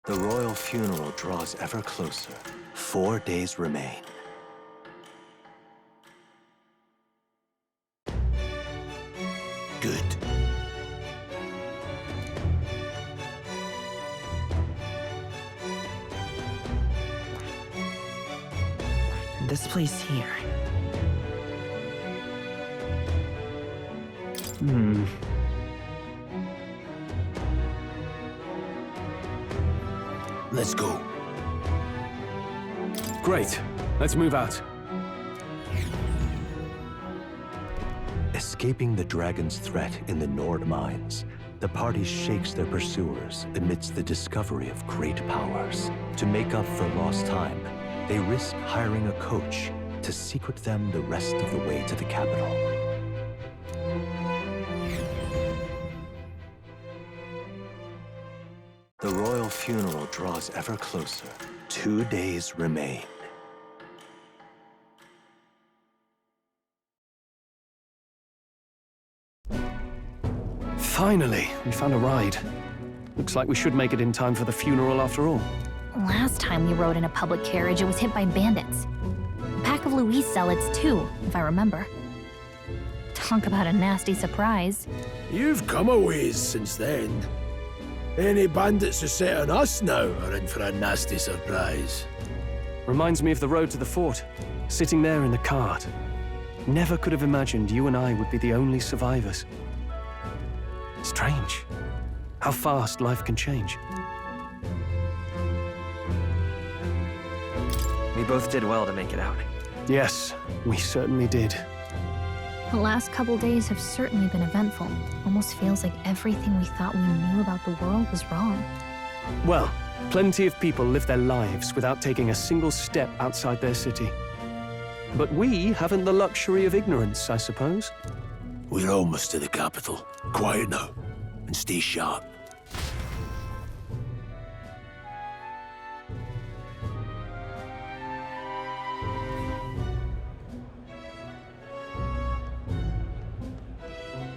The royal funeral draws ever closer. 4 days remain. Good. This place here. Let's go. Great. Let's move out. Escaping the dragon's threat in the Nord mines, the party shakes their pursuers amidst the discovery of great powers. To make up for lost time, they risk hiring a coach to secret them the rest of the way to the capital. The royal funeral draws ever closer. 2 days remain. Finally, we found a ride. Looks like we should make it in time for the funeral after all. Last time we rode in a public carriage, it was hit by bandits. A pack of Louis zealots, too, if I remember. Talk about a nasty surprise. You've come a ways since then. Any bandits who set on us now are in for a nasty surprise. Reminds me of the road to the fort, sitting there in the cart. Never could have imagined you and I would be the only survivors. Strange. How fast life can change. We both did well to make it out. Yes, we certainly did. The last couple days have certainly been eventful. Almost feels like everything we thought we knew about the world was wrong. Well, plenty of people live their lives without taking a single step outside their city. But we haven't the luxury of ignorance, I suppose. We're almost to the capital. Quiet now, and stay sharp.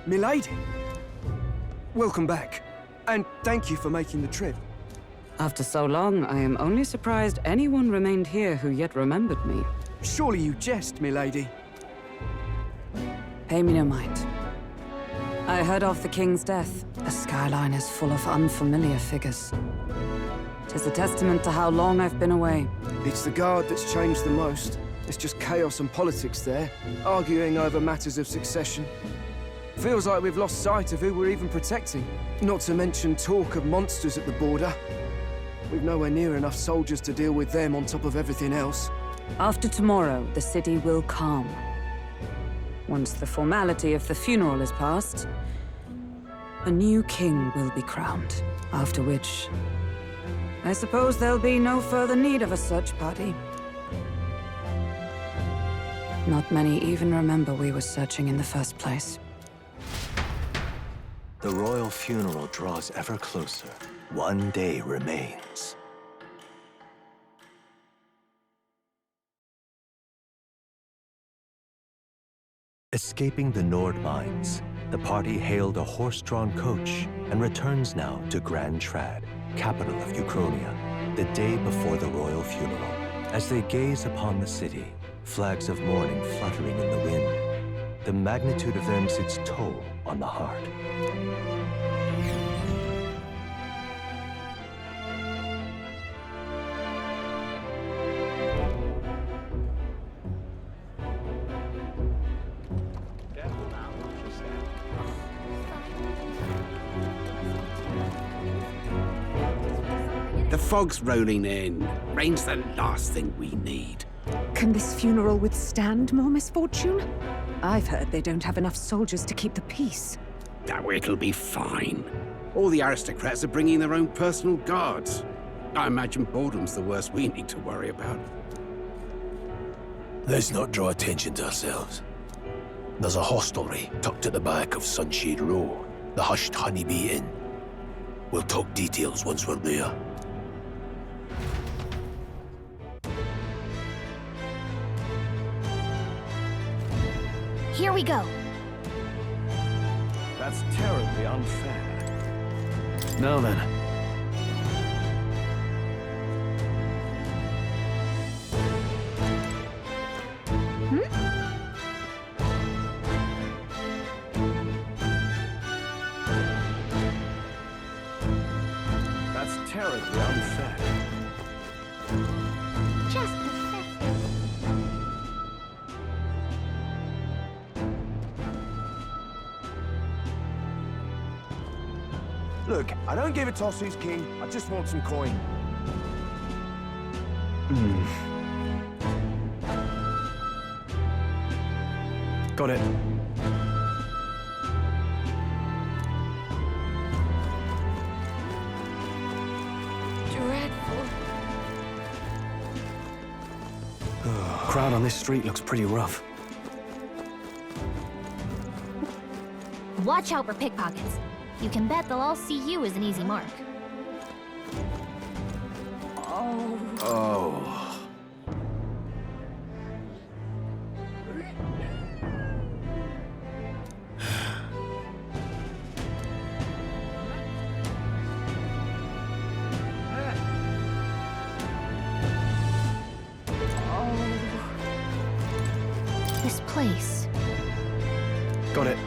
Milady! Welcome back, and thank you for making the trip. After so long, I am only surprised anyone remained here who yet remembered me. Surely you jest, milady. Pay me no mind. I heard of the king's death. The skyline is full of unfamiliar figures. 'Tis a testament to how long I've been away. It's the guard that's changed the most. It's just chaos and politics there, arguing over matters of succession. Feels like we've lost sight of who we're even protecting. Not to mention talk of monsters at the border. We've nowhere near enough soldiers to deal with them on top of everything else. After tomorrow, the city will calm. Once the formality of the funeral is past, a new king will be crowned. After which, I suppose there'll be no further need of a search party. Not many even remember we were searching in the first place. The royal funeral draws ever closer. 1 day remains. Escaping the Nord mines, the party hailed a horse-drawn coach and returns now to Grand Trad, capital of Uchronia, the day before the royal funeral. As they gaze upon the city, flags of mourning fluttering in the wind, the magnitude of them sits toll on the heart. The fog's rolling in. Rain's the last thing we need. Can this funeral withstand more misfortune? I've heard they don't have enough soldiers to keep the peace. Oh, it'll be fine. All the aristocrats are bringing their own personal guards. I imagine boredom's the worst we need to worry about. Let's not draw attention to ourselves. There's a hostelry tucked at the back of Sunshade Row, the Hushed Honeybee Inn. We'll talk details once we're there. Here we go. That's terribly unfair. Now then. terribly unfair. Just pathetic. Look, I don't give a toss who's king. I just want some coin. Got it. Dreadful. Crowd on this street looks pretty rough. Watch out for pickpockets. You can bet they'll all see you as an easy mark. Oh. This place. Got it.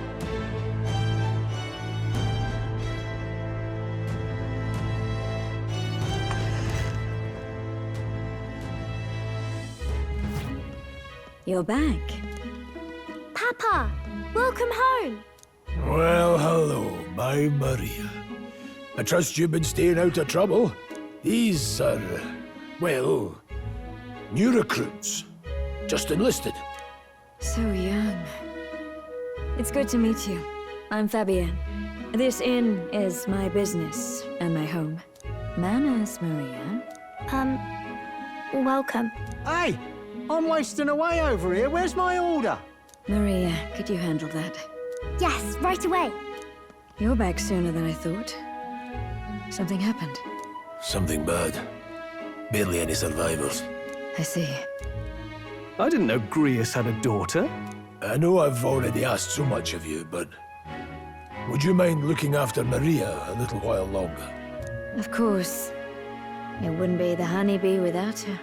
You're back. Papa! Welcome home! Well, hello, my Maria. I trust you've been staying out of trouble. These are, well, new recruits. Just enlisted. So young. It's good to meet you. I'm Fabienne. This inn is my business and my home. Manners, Maria. Welcome. Hey! I'm wasting away over here. Where's my order? Maria, could you handle that? Yes, right away. You're back sooner than I thought. Something happened. Something bad. Barely any survivors. I see. I didn't know Grius had a daughter. I know I've already asked so much of you, but would you mind looking after Maria a little while longer? Of course. It wouldn't be the honeybee without her.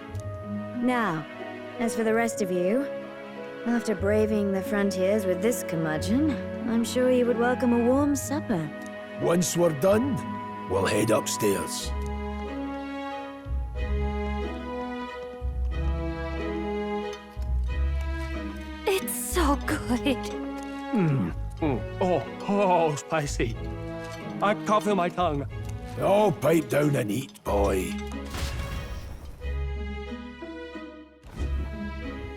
Now, as for the rest of you, after braving the frontiers with this curmudgeon, I'm sure you would welcome a warm supper. Once we're done, we'll head upstairs. It's so good. Oh, spicy. I can't feel my tongue. Oh, pipe down and eat, boy.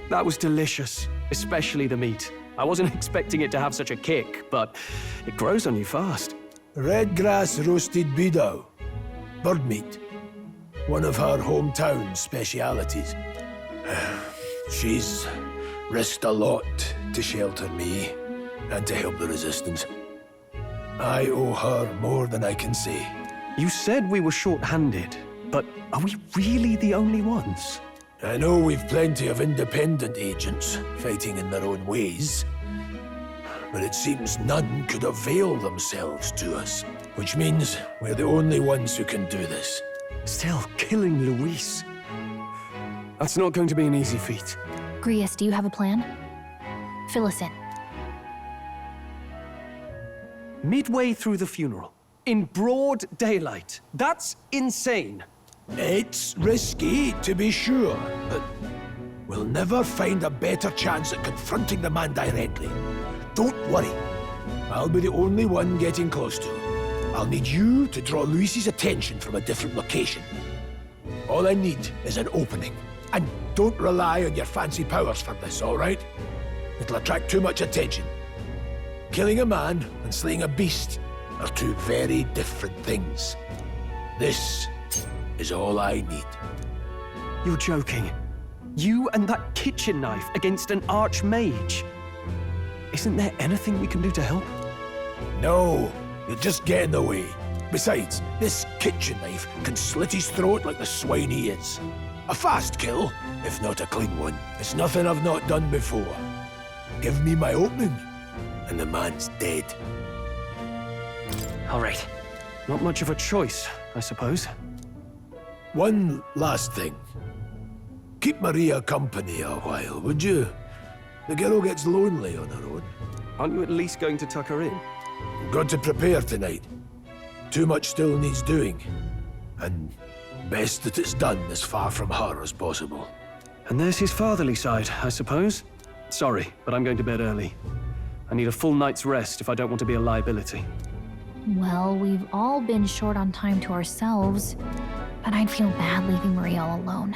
That was delicious, especially the meat. I wasn't expecting it to have such a kick, but it grows on you fast. Red grass roasted beedow. Bird meat. One of her hometown specialities. She's risked a lot to shelter me and to help the resistance. I owe her more than I can say. You said we were short-handed, but are we really the only ones? I know we've plenty of independent agents fighting in their own ways, but it seems none could avail themselves to us, which means we're the only ones who can do this. Still, killing Luis. That's not going to be an easy feat. Grius, do you have a plan? Fill us in. Midway through the funeral, in broad daylight. That's insane. It's risky, to be sure, but we'll never find a better chance at confronting the man directly. Don't worry. I'll be the only one getting close to him. I'll need you to draw Luis's attention from a different location. All I need is an opening. And don't rely on your fancy powers for this, all right? It'll attract too much attention. Killing a man and slaying a beast are two very different things. This is all I need. You're joking. You and that kitchen knife against an archmage. Isn't there anything we can do to help? No, you'll just get in the way. Besides, this kitchen knife can slit his throat like the swine he is. A fast kill, if not a clean one. It's nothing I've not done before. Give me my opening, and the man's dead. All right. Not much of a choice, I suppose. One last thing. Keep Maria company a while, would you? The girl gets lonely on her own. Aren't you at least going to tuck her in? Got to prepare tonight. Too much still needs doing. And best that it's done as far from her as possible. And there's his fatherly side, I suppose. Sorry, but I'm going to bed early. I need a full night's rest if I don't want to be a liability. Well, we've all been short on time to ourselves, but I'd feel bad leaving Maria all alone.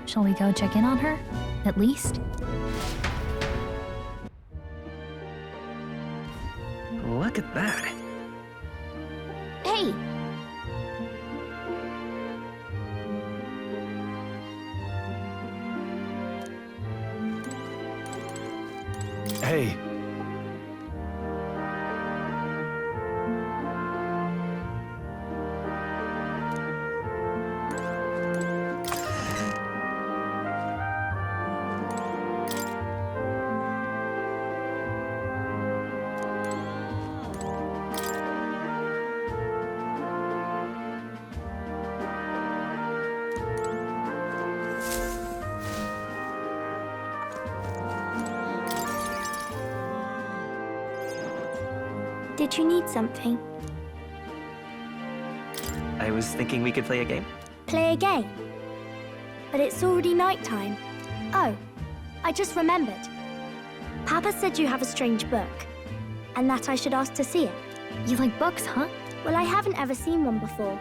Shall we go check in on her, at least? Look at that. Hey! Hey. Did you need something? I was thinking we could play a game. Play a game? But it's already nighttime. Oh, I just remembered. Papa said you have a strange book, and that I should ask to see it. You like books, huh? Well, I haven't ever seen one before,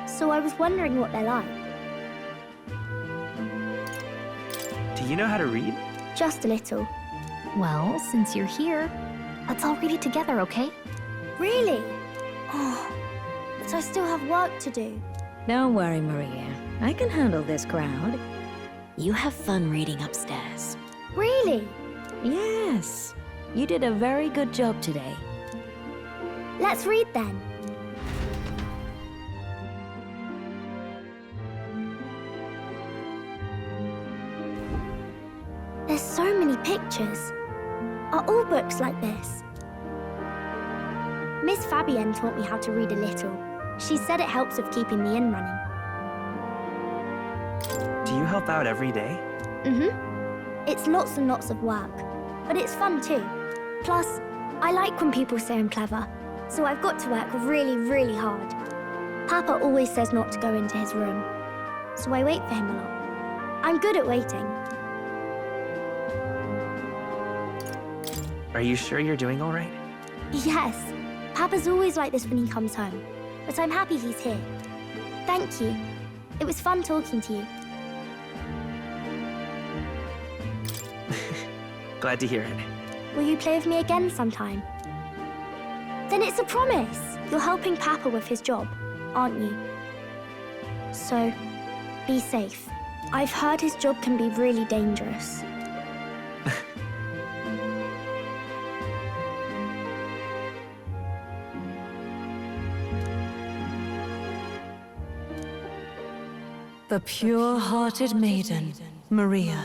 so I was wondering what they're like. Do you know how to read? Just a little. Well, since you're here, let's all read it together, okay? Really? Oh, but I still have work to do. Don't worry, Maria. I can handle this crowd. You have fun reading upstairs. Really? Yes. You did a very good job today. Let's read then. There's so many pictures. Are all books like this? Miss Fabienne taught me how to read a little. She said it helps with keeping the inn running. Do you help out every day? Mm-hmm. It's lots and lots of work, but it's fun too. Plus, I like when people say I'm clever, so I've got to work really, really hard. Papa always says not to go into his room, so I wait for him a lot. I'm good at waiting. Are you sure you're doing all right? Yes. Papa's always like this when he comes home, but I'm happy he's here. Thank you. It was fun talking to you. Glad to hear it. Will you play with me again sometime? Then it's a promise. You're helping Papa with his job, aren't you? So, be safe. I've heard his job can be really dangerous. The pure-hearted maiden, Maria.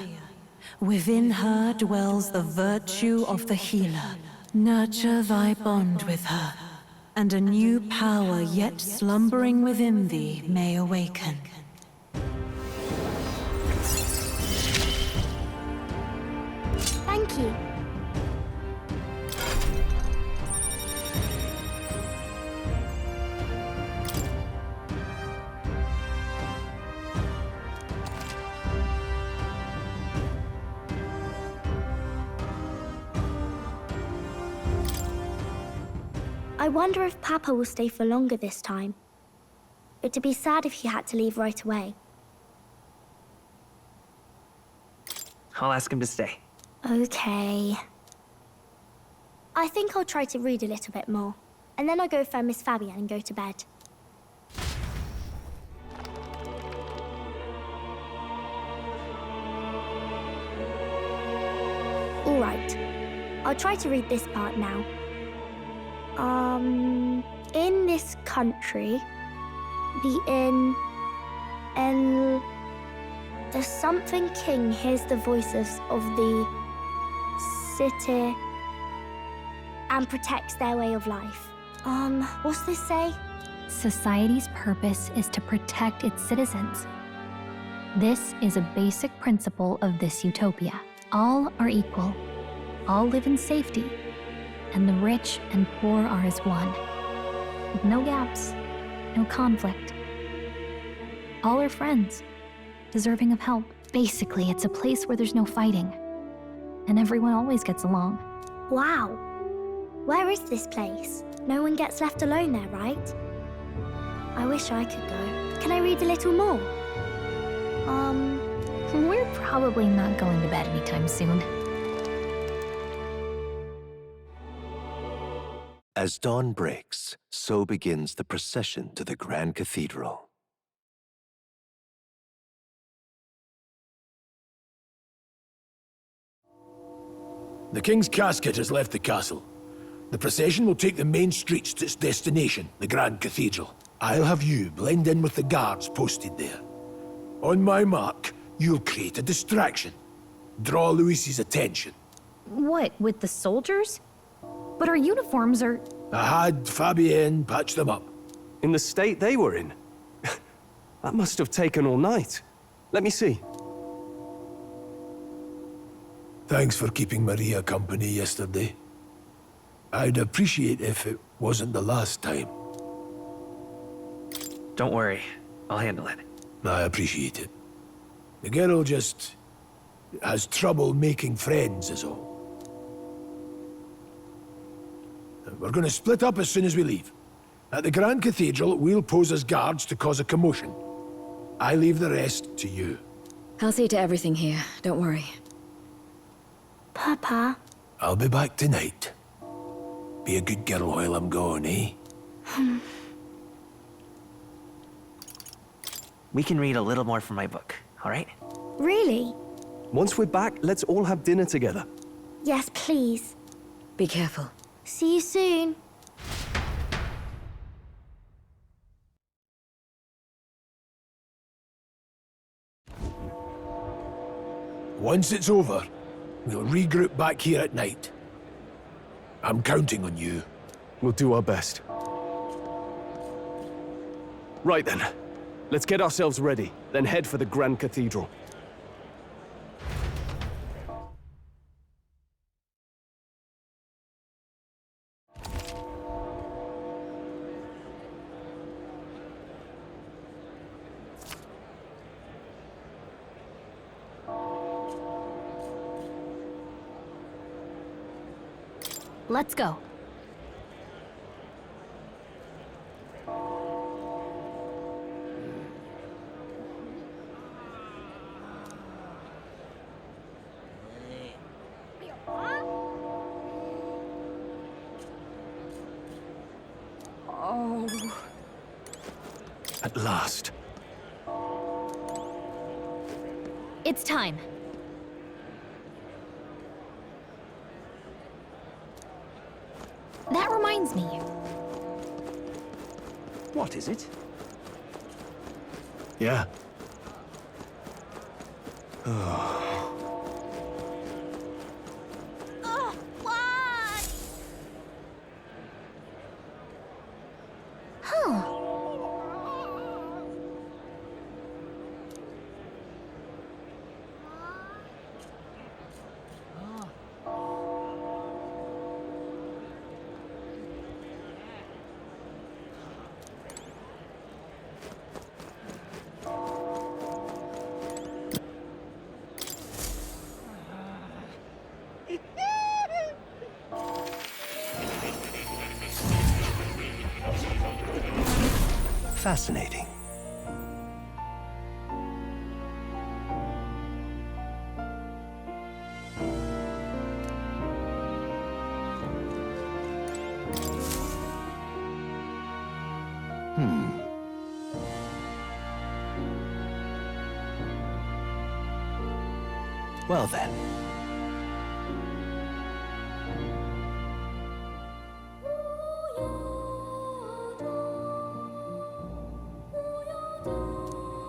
Within her dwells the virtue of the healer. Nurture thy bond with her, and a new power yet slumbering within thee may awaken. Thank you. I wonder if Papa will stay for longer this time. It'd be sad if he had to leave right away. I'll ask him to stay. Okay. I think I'll try to read a little bit more, and then I'll go find Miss Fabienne and go to bed. All right. I'll try to read this part now. In this country, the something king hears the voices of the city and protects their way of life. What's this say? Society's purpose is to protect its citizens. This is a basic principle of this utopia. All are equal. All live in safety. And the rich and poor are as one. With no gaps, no conflict, All are friends, deserving of help. Basically, it's a place where there's no fighting, and everyone always gets along. Wow. Where is this place? No one gets left alone there, right? I wish I could go. Can I read a little more? We're probably not going to bed anytime soon. As dawn breaks, so begins the procession to the Grand Cathedral. The King's casket has left the castle. The procession will take the main streets to its destination, the Grand Cathedral. I'll have you blend in with the guards posted there. On my mark, you'll create a distraction. Draw Luis's attention. What, with the soldiers? But our uniforms are... I had Fabienne patch them up. In the state they were in? That must have taken all night. Let me see. Thanks for keeping Maria company yesterday. I'd appreciate if it wasn't the last time. Don't worry. I'll handle it. I appreciate it. The girl just has trouble making friends is all. We're going to split up as soon as we leave. At the Grand Cathedral, we'll pose as guards to cause a commotion. I leave the rest to you. I'll see to everything here, don't worry. Papa. I'll be back tonight. Be a good girl while I'm gone, eh? We can read a little more from my book, all right? Really? Once we're back, let's all have dinner together. Yes, please. Be careful. See you soon. Once it's over, we'll regroup back here at night. I'm counting on you. We'll do our best. Right then. Let's get ourselves ready, then head for the Grand Cathedral. Let's go. At last. It's time. That reminds me. What is it? Yeah. Fascinating. Well then.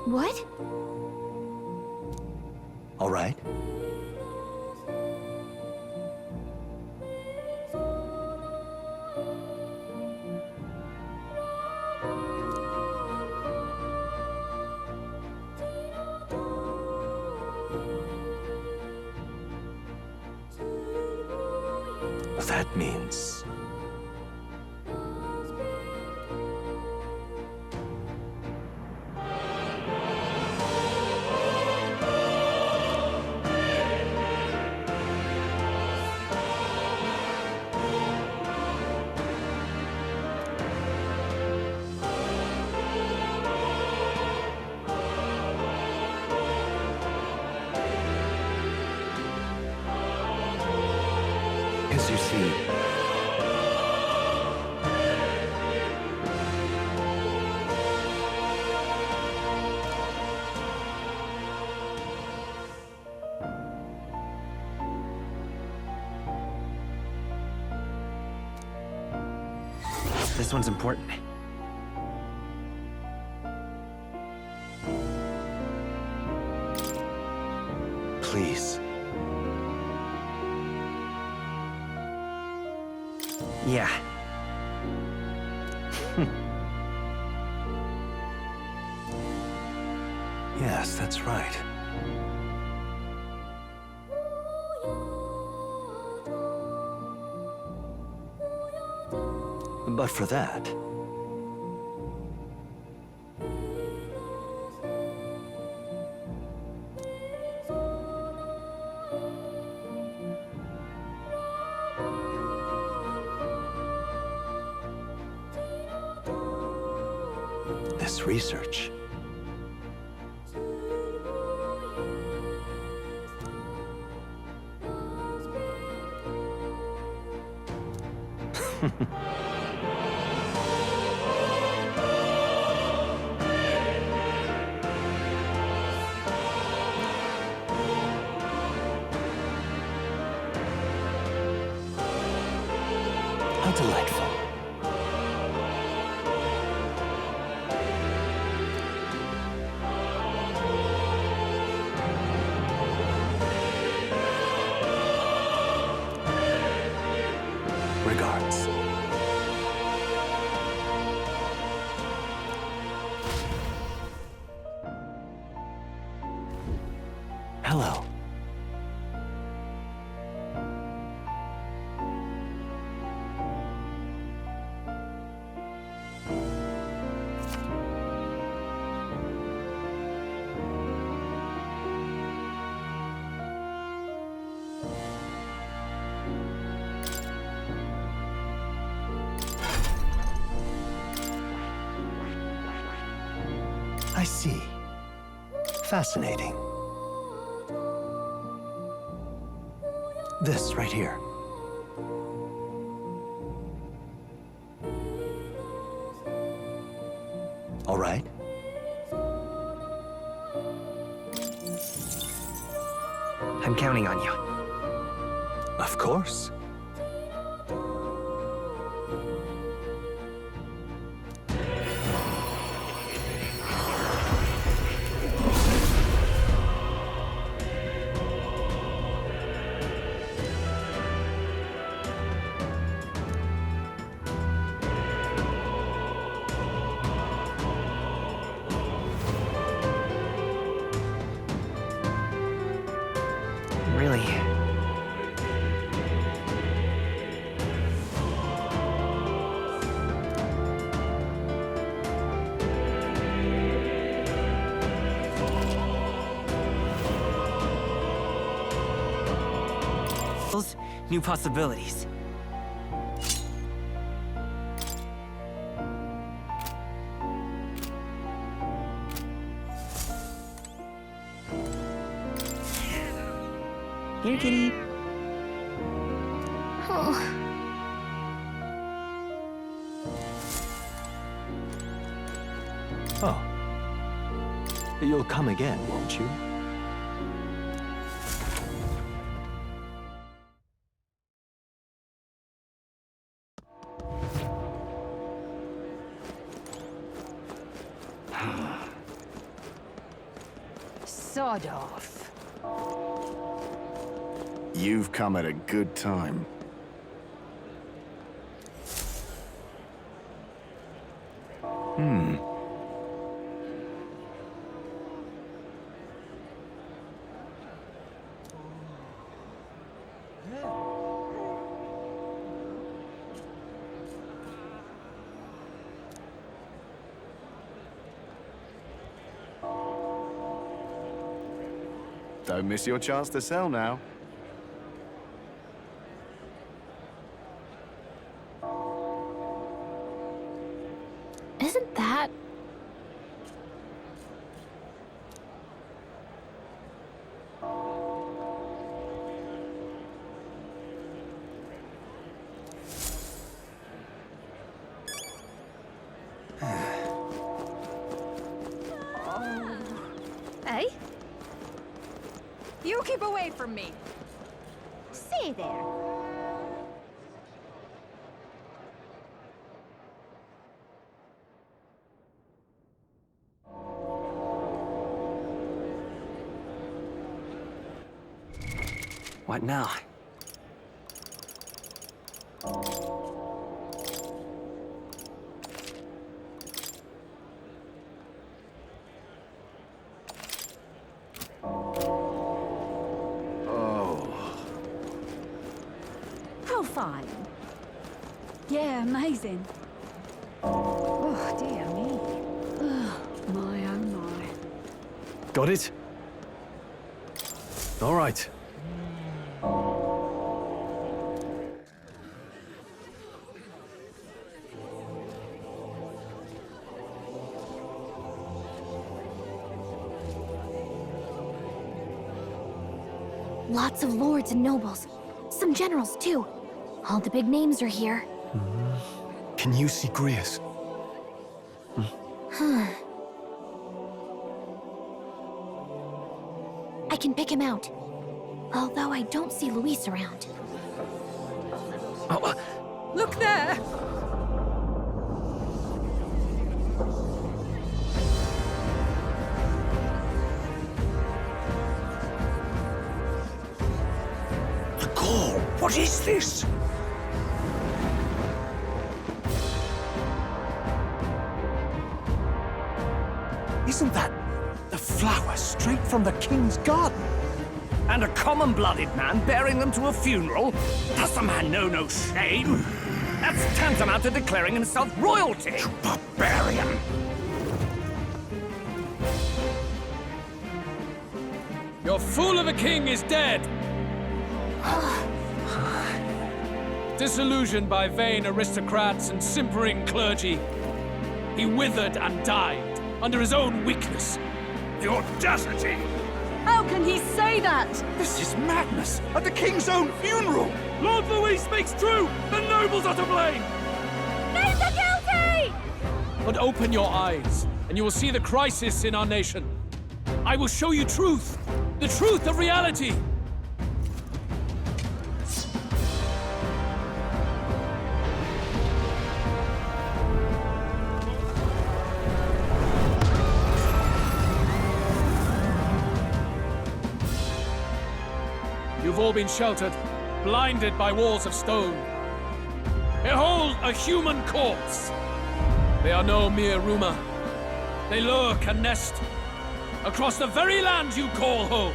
What? All right. That means... you see. This one's important. Please. Yeah. Yes, that's right. But for that, this research. How delightful. Regards. Hello. I see. Fascinating. This right here. All right. I'm counting on you. Of course. Really? New possibilities. Here, kitty. Oh. You'll come again, won't you? Sod off. You've come at a good time. Don't miss your chance to sell now. Isn't that... Eh? You keep away from me. Say there. What now? Fine. Yeah, amazing. Oh, dear me. Oh, my, oh, my. Got it? All right. Lots of lords and nobles. Some generals, too. All the big names are here. Can you see Grius? I can pick him out. Although I don't see Luis around. Look there! The call! What is this? Isn't that the flower straight from the king's garden? And a common-blooded man bearing them to a funeral? Does the man know no shame? That's tantamount to declaring himself royalty! You barbarian! Your fool of a king is dead! Disillusioned by vain aristocrats and simpering clergy, he withered and died under his own weakness. The audacity! How can he say that? This is madness! At the king's own funeral! Lord Louis speaks true! The nobles are to blame! Name the guilty! But open your eyes, and you will see the crisis in our nation. I will show you truth, the truth of reality. You've all been sheltered, blinded by walls of stone. Behold a human corpse! They are no mere rumor. They lurk and nest across the very land you call home.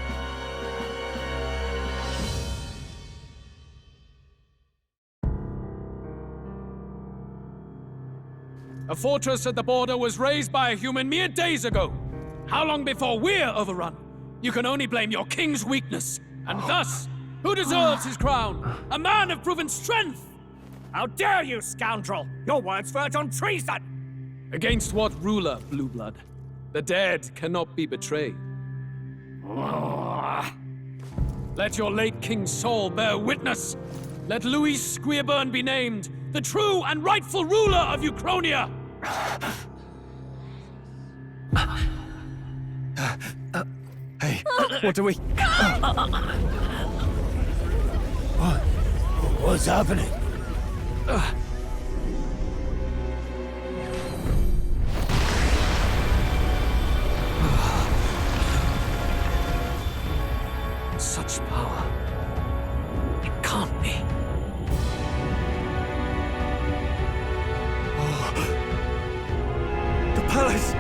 A fortress at the border was raised by a human mere days ago. How long before we're overrun? You can only blame your king's weakness. And thus, who deserves his crown? A man of proven strength! How dare you, scoundrel! Your words verge on treason! Against what ruler, Blue Blood? The dead cannot be betrayed. Let your late king's soul bear witness. Let Louis Squeerburn be named the true and rightful ruler of Uchronia. Hey, what do we... What's happening? Such power. It can't be. The palace!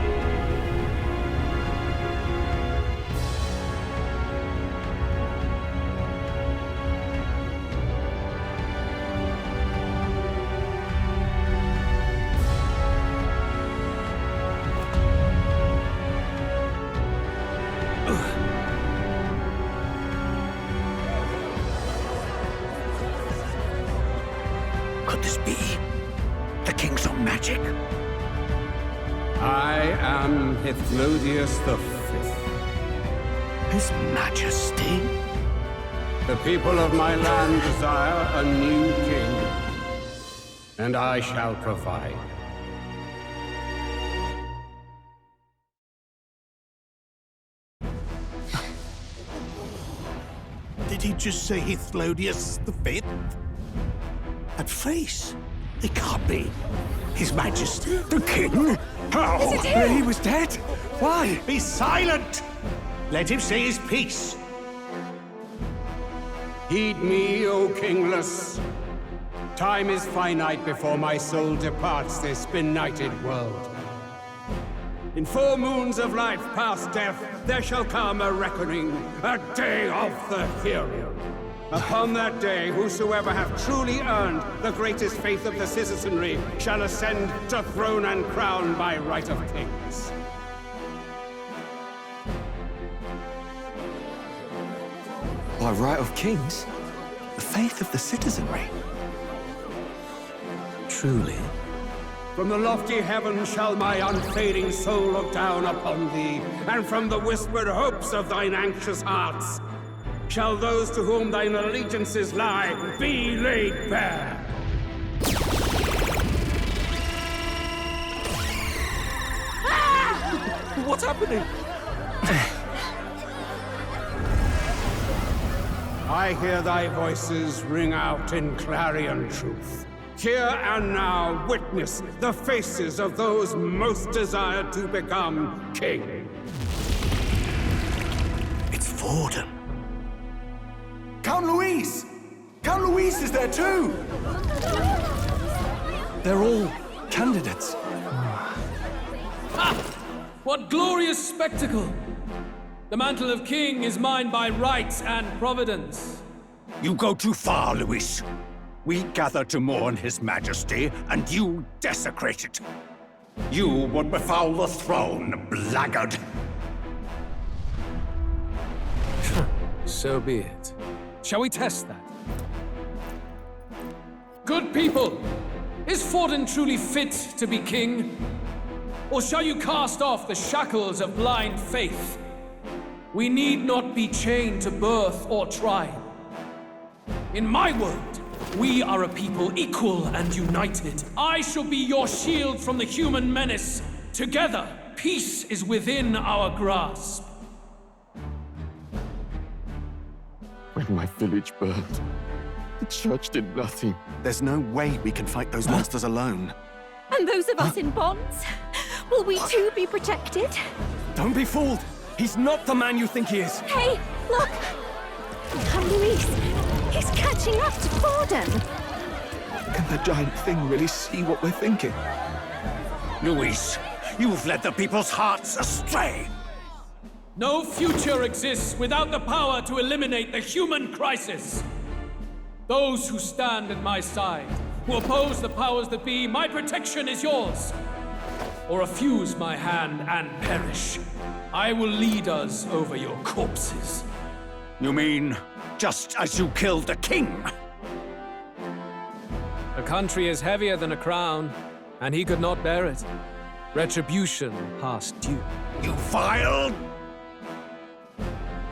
Could this be the king's own magic? I am Hypnodius V. His Majesty? The people of my land desire a new king, and I shall provide. Did he just say Hithlodius V? That face? It can't be. His Majesty. The King? How? Is it him? He was dead? Why? Be silent! Let him say his piece. Heed me, O kingless. Time is finite before my soul departs this benighted world. In 4 moons of life past death, there shall come a reckoning, a day of the hero. Upon that day, whosoever have truly earned the greatest faith of the citizenry shall ascend to throne and crown by right of kings. By right of kings? The faith of the citizenry? Truly? From the lofty heavens shall my unfading soul look down upon thee, and from the whispered hopes of thine anxious hearts shall those to whom thine allegiances lie be laid bare. What's happening? I hear thy voices ring out in clarion truth. Here and now, witness the faces of those most desired to become king. It's Vorden. Count Louise! Count Louise is there too! They're all candidates. Ha! What glorious spectacle! The mantle of king is mine by right and providence. You go too far, Louis. We gather to mourn His Majesty, and you desecrate it. You would befoul the throne, blackguard. So be it. Shall we test that? Good people, is Vorden truly fit to be king? Or shall you cast off the shackles of blind faith? We need not be chained to birth or tribe. In my world, we are a people equal and united. I shall be your shield from the human menace. Together, peace is within our grasp. When my village burned, the church did nothing. There's no way we can fight those monsters alone. And those of us in bonds? Will we too be protected? Don't be fooled! He's not the man you think he is! Hey, look! And Luis, he's catching up to Vorden! Can the giant thing really see what we're thinking? Louis, you've led the people's hearts astray! No future exists without the power to eliminate the human crisis. Those who stand at my side, who oppose the powers that be, my protection is yours. Or refuse my hand and perish. I will lead us over your corpses. You mean, just as you killed the king? A country is heavier than a crown, and he could not bear it. Retribution past due. You vile!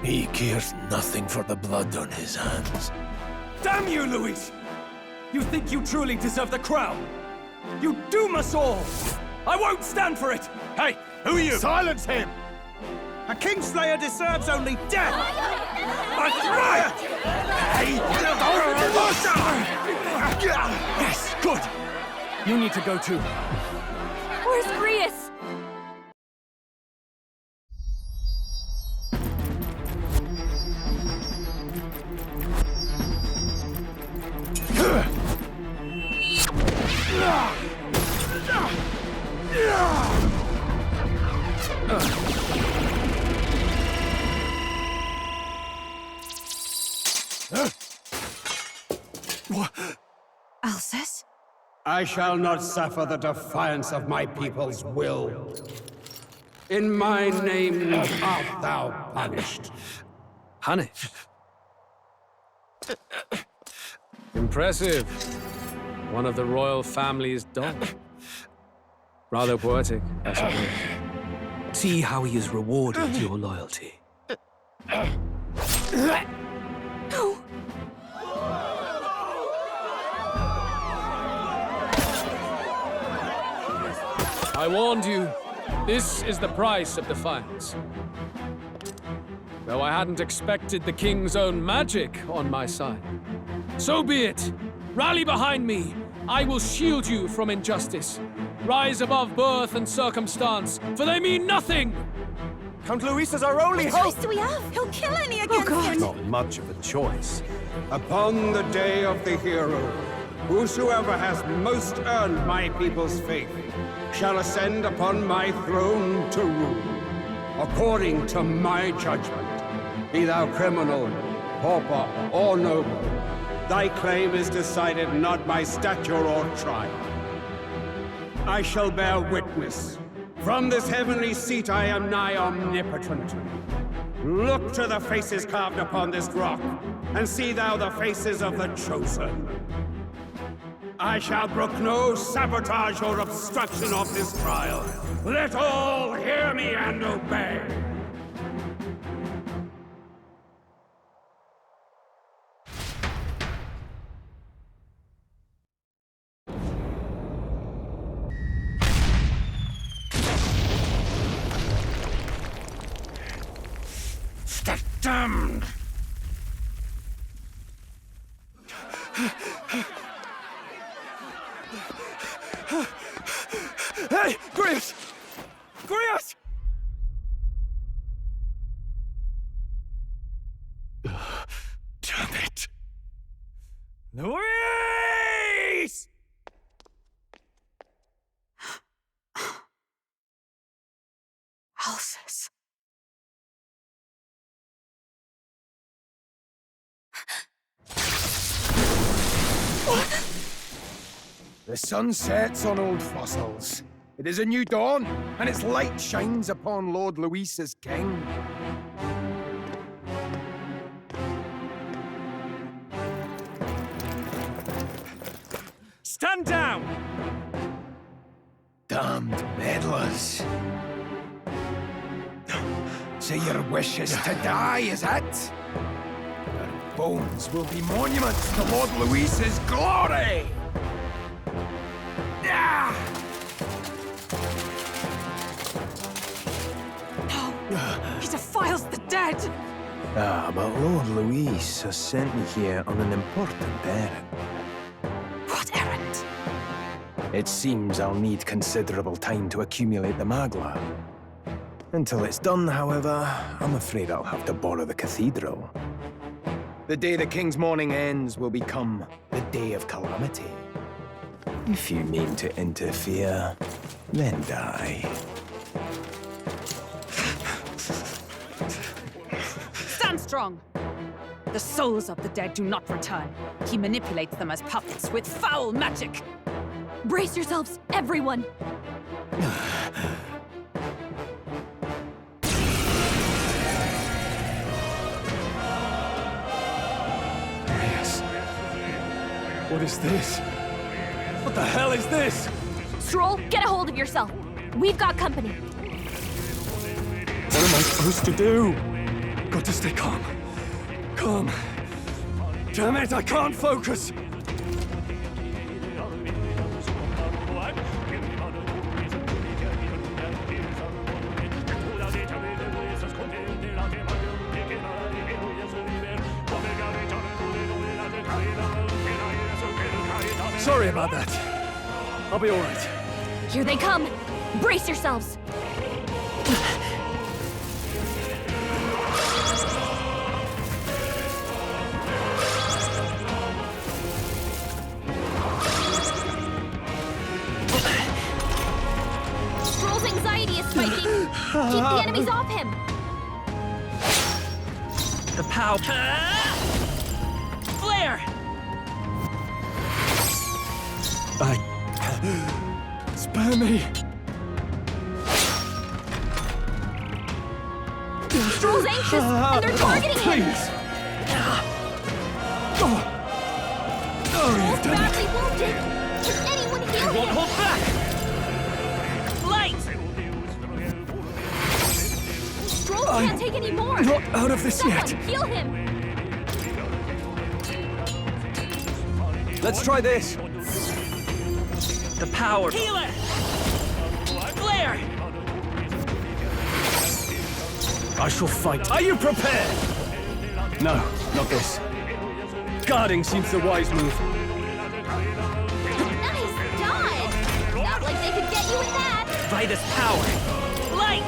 He cares nothing for the blood on his hands. Damn you, Louis! You think you truly deserve the crown? You doom us all! I won't stand for it! Hey, who are you? Silence him! A Kingslayer deserves only death! That's right! Hey! Yes, good! You need to go too. Where's Grius? Alcest? I shall not suffer the defiance of my people's will. In my name art thou punished. Punished? Impressive. One of the royal family's dog. Rather poetic, I suppose. See how he has rewarded your loyalty. No. I warned you. This is the price of defiance. though I hadn't expected the king's own magic on my side. So be it. Rally behind me. I will shield you from injustice. Rise above birth and circumstance, for they mean nothing! Count Luis is our only What hope! choice do we have? He'll kill any against him! Not much of a choice. Upon the day of the hero, whosoever has most earned my people's faith shall ascend upon my throne to rule, according to my judgment. Be thou criminal, pauper, or noble, thy claim is decided not by stature or trial. I shall bear witness. From this heavenly seat I am nigh omnipotent. Look to the faces carved upon this rock, and see thou the faces of the chosen. I shall brook no sabotage or obstruction of this trial. Let all hear me and obey. Damned! Hey, Grius! Grius! Damn it! Luis! Alsus. The sun sets on old fossils. It is a new dawn, and its light shines upon Lord Luis as king. Stand down! Damned meddlers. So your wish is to die, is it? Your bones will be monuments to Lord Luis's glory! He defiles the dead! But Lord Luis has sent me here on an important errand. What errand? It seems I'll need considerable time to accumulate the magla. Until it's done, however, I'm afraid I'll have to borrow the cathedral. The day the king's mourning ends will become the day of calamity. If you mean to interfere, then die. Stand strong! The souls of the dead do not return. He manipulates them as puppets with foul magic! Brace yourselves, everyone! Yes. What is this? What the hell is this? Strohl, get a hold of yourself! We've got company! What am I supposed to do? Got to stay calm. Calm. Damn it, I can't focus! Sorry about that. I'll be all right. Here they come! Brace yourselves! Strohl's anxiety is spiking! Keep the enemies off him! The power... Flare! Spare me! Strohl's anxious, and they're targeting him! Strohl's badly wounded! Can anyone heal him? Hold back! Light! Strohl can't take any more! Not out of this Someone yet! heal him! Let's try this! The power... Healer! Flare! I shall fight. Are you prepared? No, not this. Guarding seems the wise move. Nice dodge! Not like they could get you with that! Vitus power! Light!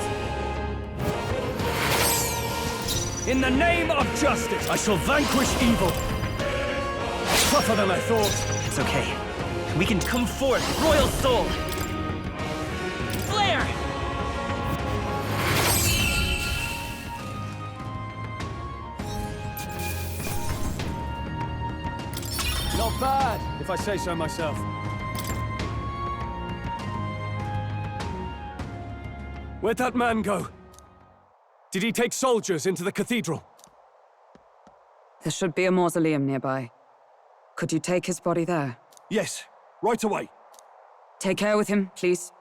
In the name of justice, I shall vanquish evil! Tougher than I thought. It's okay. We can come forth, Royal Soul! Flare! Not bad, if I say so myself. Where'd that man go? Did he take soldiers into the cathedral? There should be a mausoleum nearby. Could you take his body there? Yes, right away. Take care with him, please.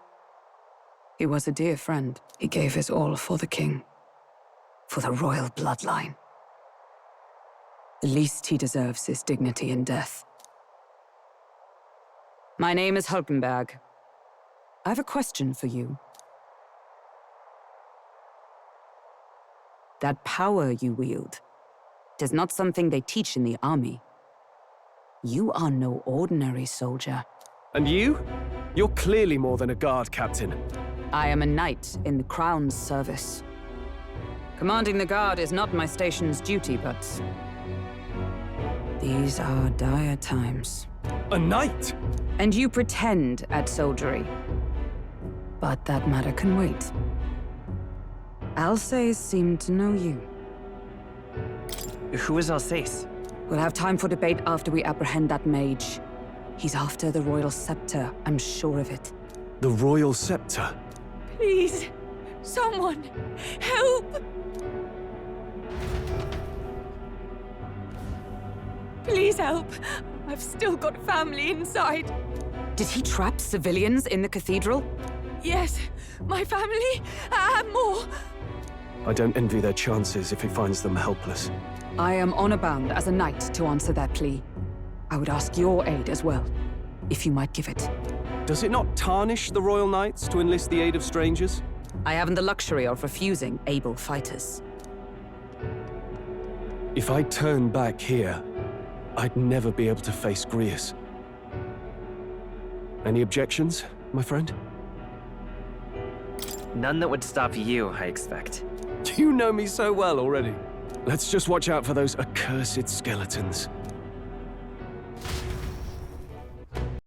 He was a dear friend. He gave his all for the king. For the royal bloodline. The least he deserves is dignity in death. My name is Hulkenberg. I have a question for you. That power you wield, it is not something they teach in the army. You are no ordinary soldier. And you? You're clearly more than a guard captain. I am a knight in the Crown's service. Commanding the guard is not my station's duty, but these are dire times. A knight? And you pretend at soldiery. But that matter can wait. Alsace seemed to know you. Who is Alsace? We'll have time for debate after we apprehend that mage. He's after the royal scepter, I'm sure of it. The royal scepter? Please, someone, help! Please help. I've still got family inside. Did he trap civilians in the cathedral? Yes, my family, and more. I don't envy their chances if he finds them helpless. I am honor-bound as a knight to answer that plea. I would ask your aid as well, if you might give it. Does it not tarnish the Royal Knights to enlist the aid of strangers? I haven't the luxury of refusing able fighters. If I turn back here, I'd never be able to face Grius. Any objections, my friend? None that would stop you, I expect. You know me so well already. Let's just watch out for those accursed skeletons.